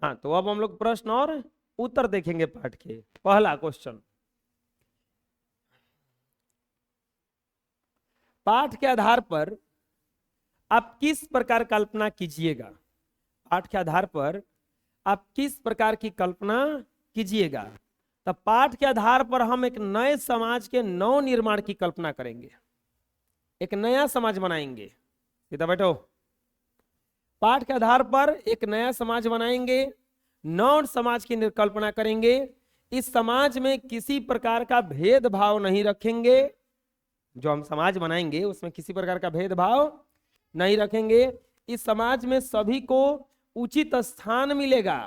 हाँ, तो अब हम लोग प्रश्न और उत्तर देखेंगे पाठ के। पहला क्वेश्चन, पाठ के आधार पर आप किस प्रकार कल्पना कीजिएगा। पाठ के आधार पर आप किस प्रकार की कल्पना कीजिएगा। तो पाठ के आधार पर हम एक नए समाज के नव निर्माण की कल्पना करेंगे, एक नया समाज बनाएंगे। इधर बैठो। पाठ के आधार पर एक नया समाज बनाएंगे, नव समाज की कल्पना करेंगे। इस समाज में किसी प्रकार का भेदभाव नहीं रखेंगे। जो हम समाज बनाएंगे उसमें किसी प्रकार का भेदभाव नहीं रखेंगे। इस समाज में सभी को उचित स्थान मिलेगा।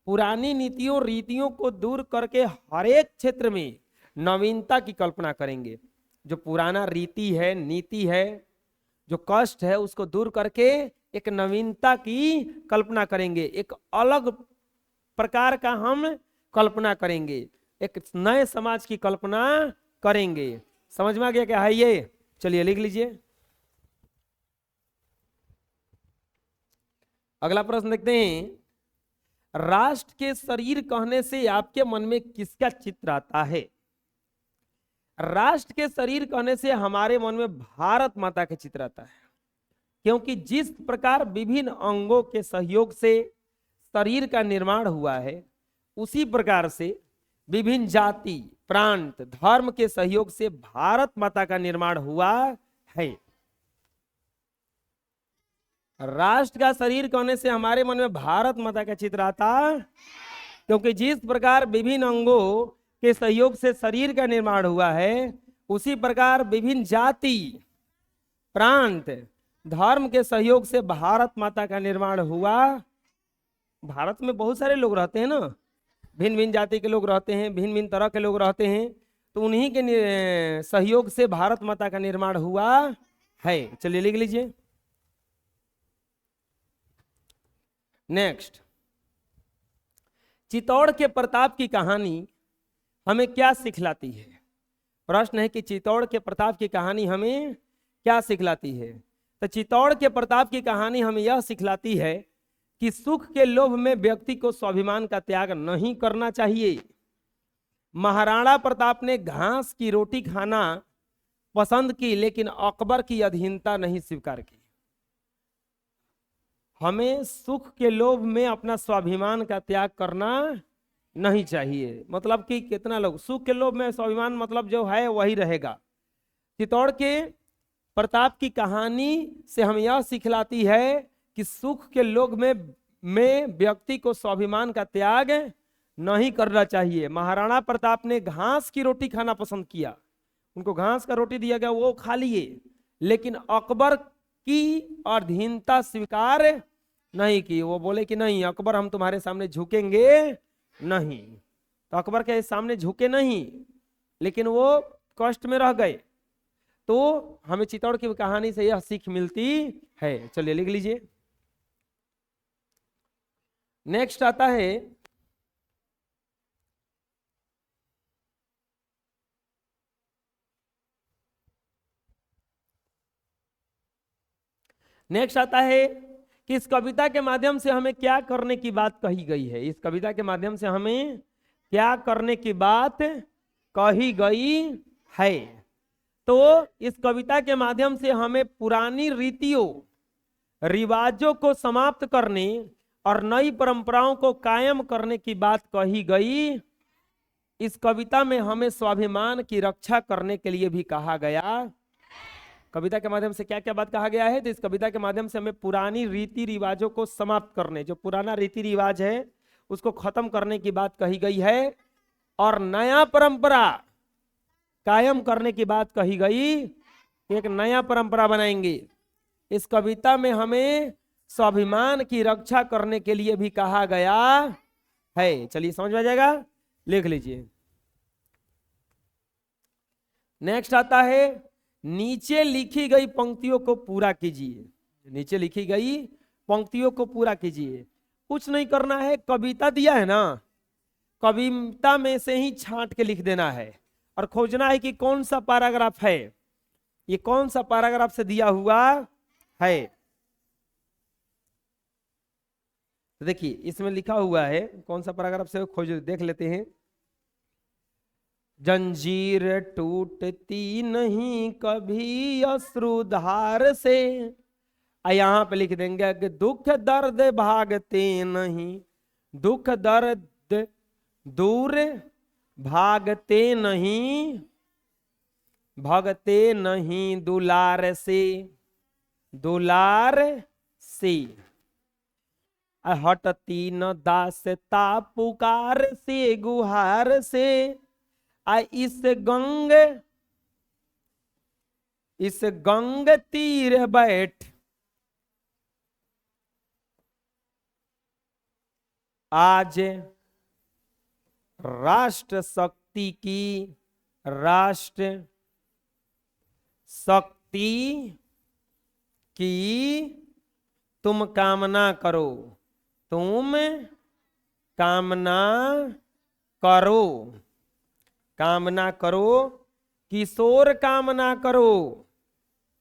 पुरानी नीतियों रीतियों को दूर करके हर एक क्षेत्र में नवीनता की कल्पना करेंगे। जो पुराना रीति है, नीति है, जो कष्ट है, उसको दूर करके एक नवीनता की कल्पना करेंगे। एक अलग प्रकार का हम कल्पना करेंगे, एक नए समाज की कल्पना करेंगे। समझ में आ गया क्या है ये? चलिए लिख लीजिए। अगला प्रश्न देखते हैं। राष्ट्र के शरीर कहने से आपके मन में किसका चित्र आता है? राष्ट्र के शरीर कहने से हमारे मन में भारत माता का चित्र आता है, क्योंकि जिस प्रकार विभिन्न अंगों के सहयोग से शरीर का निर्माण हुआ है, उसी प्रकार से विभिन्न जाति, प्रांत, धर्म के सहयोग से भारत माता का निर्माण हुआ है। राष्ट्र का शरीर कहने से हमारे मन में भारत माता का चित्र आता, क्योंकि जिस प्रकार विभिन्न अंगों के सहयोग से शरीर का निर्माण हुआ है, उसी प्रकार विभिन्न जाति, प्रांत, धर्म के सहयोग से भारत माता का निर्माण हुआ। भारत में बहुत सारे लोग रहते हैं ना, भिन्न भिन्न जाति के लोग रहते हैं, भिन्न भिन्न तरह के लोग रहते हैं, तो उन्हीं के सहयोग से भारत माता का निर्माण हुआ है। चलिए लिख लीजिए। नेक्स्ट, चित्तौड़ के प्रताप की कहानी हमें क्या सिखलाती है? प्रश्न है कि चित्तौड़ के प्रताप की कहानी हमें क्या सिखलाती है? तो चित्तौड़ के प्रताप की कहानी हमें यह सिखलाती है कि सुख के लोभ में व्यक्ति को स्वाभिमान का त्याग नहीं करना चाहिए। महाराणा प्रताप ने घास की रोटी खाना पसंद की, लेकिन अकबर की अधीनता नहीं स्वीकार की। हमें सुख के लोभ में अपना स्वाभिमान का त्याग करना नहीं चाहिए। मतलब कि कितना लोग सुख के लोभ में स्वाभिमान मतलब जो है वही रहेगा। चित्तौड़ के प्रताप की कहानी से हम यह सिखलाती है कि सुख के लोभ में व्यक्ति को स्वाभिमान का त्याग नहीं करना चाहिए। महाराणा प्रताप ने घास की रोटी खाना पसंद किया, उनको घास का रोटी दिया गया, वो खा लिए, लेकिन अकबर की अधीनता स्वीकार नहीं की। वो बोले कि नहीं अकबर, हम तुम्हारे सामने झुकेंगे नहीं। तो अकबर के सामने झुके नहीं, लेकिन वो कष्ट में रह गए। तो हमें चित्तौड़ की कहानी से यह सीख मिलती है। चलिए लिख लीजिए। नेक्स्ट आता है, कि इस कविता के माध्यम से हमें क्या करने की बात कही गई है। इस कविता के माध्यम से हमें क्या करने की बात कही गई है? तो इस कविता के माध्यम से हमें पुरानी रीतियों रिवाजों को समाप्त करने और नई परंपराओं को कायम करने की बात कही गई। इस कविता में हमें स्वाभिमान की रक्षा करने के लिए भी कहा गया। कविता के माध्यम से क्या क्या बात कहा गया है? तो इस कविता के माध्यम से हमें पुरानी रीति रिवाजों को समाप्त करने, जो पुराना रीति रिवाज है उसको खत्म करने की बात कही गई है, और नया परंपरा कायम करने की बात कही गई। एक नया परंपरा बनाएंगे। इस कविता में हमें स्वाभिमान की रक्षा करने के लिए भी कहा गया है। चलिए समझ में आ जाएगा, लिख लीजिए। नेक्स्ट आता है, नीचे लिखी गई पंक्तियों को पूरा कीजिए। नीचे लिखी गई पंक्तियों को पूरा कीजिए। कुछ नहीं करना है, कविता दिया है ना, कविता में से ही छांट के लिख देना है और खोजना है कि कौन सा पैराग्राफ है, ये कौन सा पैराग्राफ से दिया हुआ है। तो देखिए इसमें लिखा हुआ है, कौन सा पैराग्राफ से खोज देख लेते हैं। जंजीर टूटती नहीं कभी अश्रुधार से, यहाँ पे लिख देंगे कि दुख दर्द भागते नहीं, दुख दर्द दूर भागते नहीं, भगते नहीं दुलार से, दुलार से। हटती न दासता पुकार से गुहार से, इस गंग तीर बैठ आज राष्ट्र शक्ति की, राष्ट्र शक्ति की तुम कामना करो, तुम कामना करो, कामना करो, किशोर कामना करो,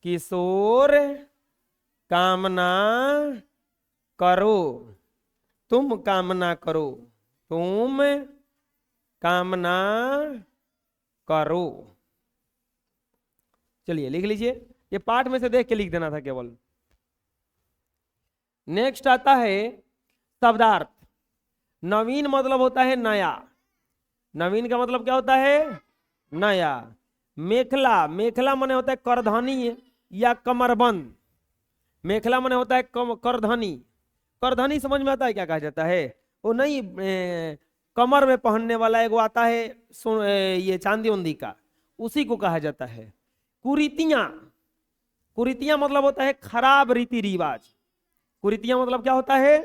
किशोर कामना करो, तुम कामना करो, तुम कामना करो। चलिए लिख लीजिए, ये पाठ में से देख के लिख देना था केवल। नेक्स्ट आता है शब्दार्थ। नवीन मतलब होता है नया, नवीन का मतलब क्या होता है? नया। मेखला, मेखला माने होता है करधनी या कमरबंद, मेखला माने होता है करधनी। करधनी समझ में आता है क्या कहा जाता है? वो नहीं कमर में पहनने वाला एक आता है ये चांदी उंदी का, उसी को कहा जाता है। कुरीतियां, कुरीतियां मतलब होता है खराब रीति रिवाज, कुरीतियां मतलब क्या होता है?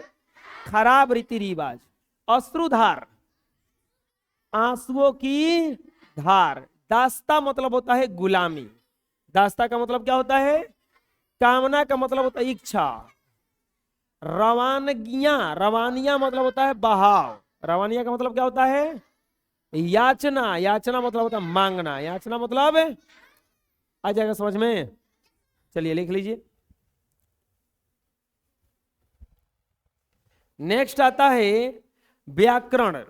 खराब रीति रिवाज। अश्रुधार, आंसुओं की धार। दास्ता मतलब होता है गुलामी, दास्ता का मतलब क्या होता है? कामना का मतलब होता है इच्छा। रवानगियां, रवानिया मतलब होता है बहाव, रवानिया का मतलब क्या होता है? याचना, याचना मतलब होता है मांगना, याचना मतलब आ जाएगा समझ में। चलिए लिख लीजिए। नेक्स्ट आता है व्याकरण।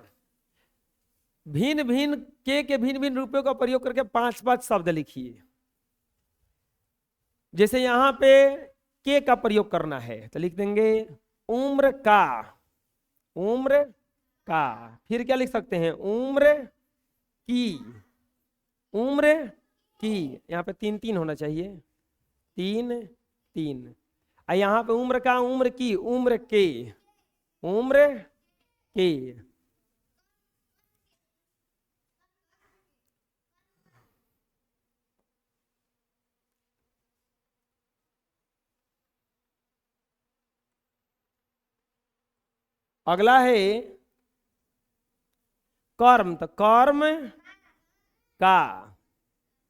भिन्न भिन्न के भिन्न भिन्न रूपों का प्रयोग करके 5-5 शब्द लिखिए। जैसे यहां पे के का प्रयोग करना है तो लिख देंगे उम्र का, उम्र का। फिर क्या लिख सकते हैं? उम्र की, उम्र की। यहाँ पे 3-3 होना चाहिए, 3-3। यहाँ पे उम्र का, उम्र की, उम्र के, उम्र के। अगला है कर्म, तो कर्म का,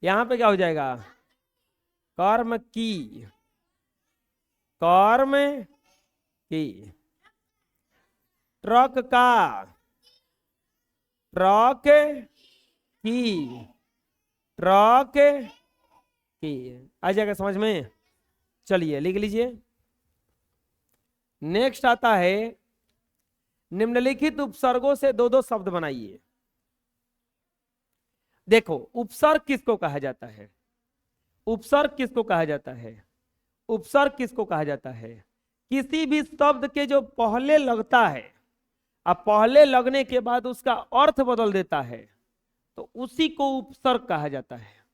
यहां पे क्या हो जाएगा? कर्म की, कर्म की। ट्रक का, ट्रक की, ट्रक की। आ जाएगा समझ में। चलिए लिख लीजिए। नेक्स्ट आता है निम्नलिखित उपसर्गों से 2-2 शब्द बनाइए। देखो उपसर्ग किसको कहा जाता है? उपसर्ग किसको कहा जाता है? उपसर्ग किसको कहा जाता है? किसी भी शब्द के जो पहले लगता है, अब पहले लगने के बाद उसका अर्थ बदल देता है, तो उसी को उपसर्ग कहा जाता है।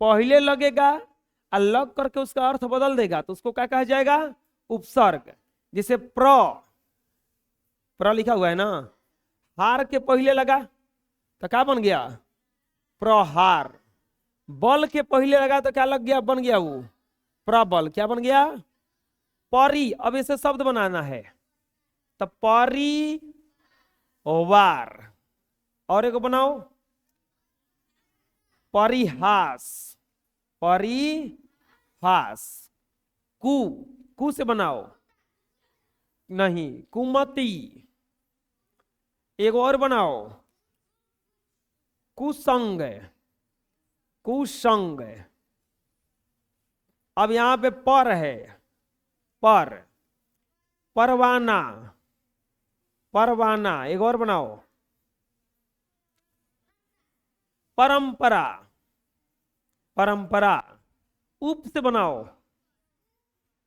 पहले लगेगा और लग करके उसका अर्थ बदल देगा तो उसको क्या कहा जाएगा? उपसर्ग। जैसे प्र, प्र लिखा हुआ है ना, हार के पहले लगा तो क्या बन गया? प्रहार। बल के पहले लगा तो क्या लग गया? बन गया वो प्रबल। क्या बन गया? परी। अब इसे शब्द बनाना है तो परी वार। और एक बनाओ परिहास, परिहास। कु, कु से बनाओ, नहीं कुमति। एक और बनाओ कुसंग, कुसंग। अब यहां पे पर है, पर, परवाना, परवाना, एक और बनाओ, परंपरा, परंपरा, उप से बनाओ,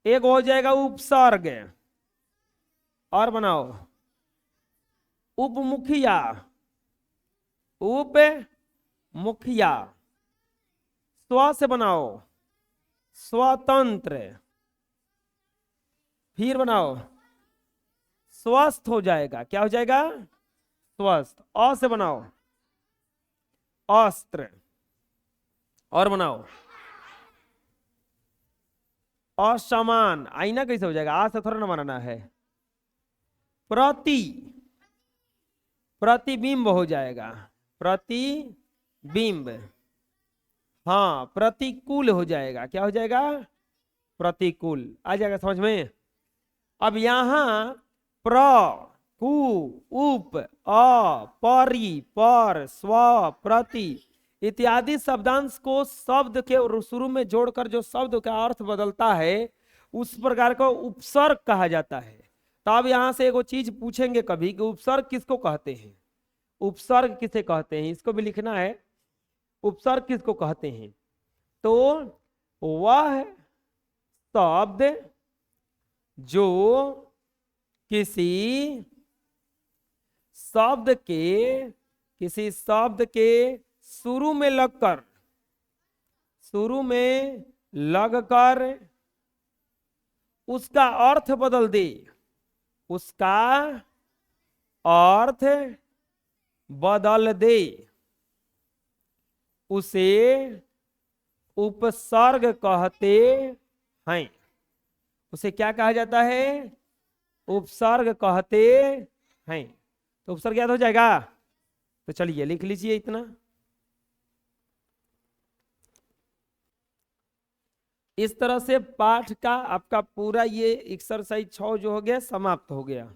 एक हो जाएगा उपसर्ग, और बनाओ उपमुखिया, उप मुखिया, स्व से बनाओ स्वतंत्र, फिर बनाओ स्वस्थ हो जाएगा, क्या हो जाएगा स्वस्थ, अ से बनाओ अस्त्र, और बनाओ असमान, आईना कैसे हो जाएगा, आ से थोड़ा ना बनाना है, प्रति, प्रतिबिंब हो जाएगा, प्रतिबिंब, हाँ प्रतिकूल हो जाएगा, क्या हो जाएगा प्रतिकूल, आ जाएगा समझ में। अब यहां प्र, कु, उप, अ, परि, पर, स्व, प्रति इत्यादि शब्दांश को शब्द के शुरू में जोड़कर जो शब्द का अर्थ बदलता है उस प्रकार को उपसर्ग कहा जाता है। तो अब यहां से एक चीज पूछेंगे कभी कि उपसर्ग किसको कहते हैं, उपसर्ग किसे कहते हैं, इसको भी लिखना है, उपसर्ग किसको कहते हैं। तो वह शब्द जो किसी शब्द के शुरू में लगकर उसका अर्थ बदल दे, उसका अर्थ बदल दे, उसे उपसर्ग कहते हैं। उसे क्या कहा जाता है, उपसर्ग कहते हैं। तो उपसर्ग याद हो जाएगा, तो चलिए लिख लीजिए इतना। इस तरह से पाठ का आपका पूरा ये एक्सरसाइज 6 जो हो गया समाप्त हो गया।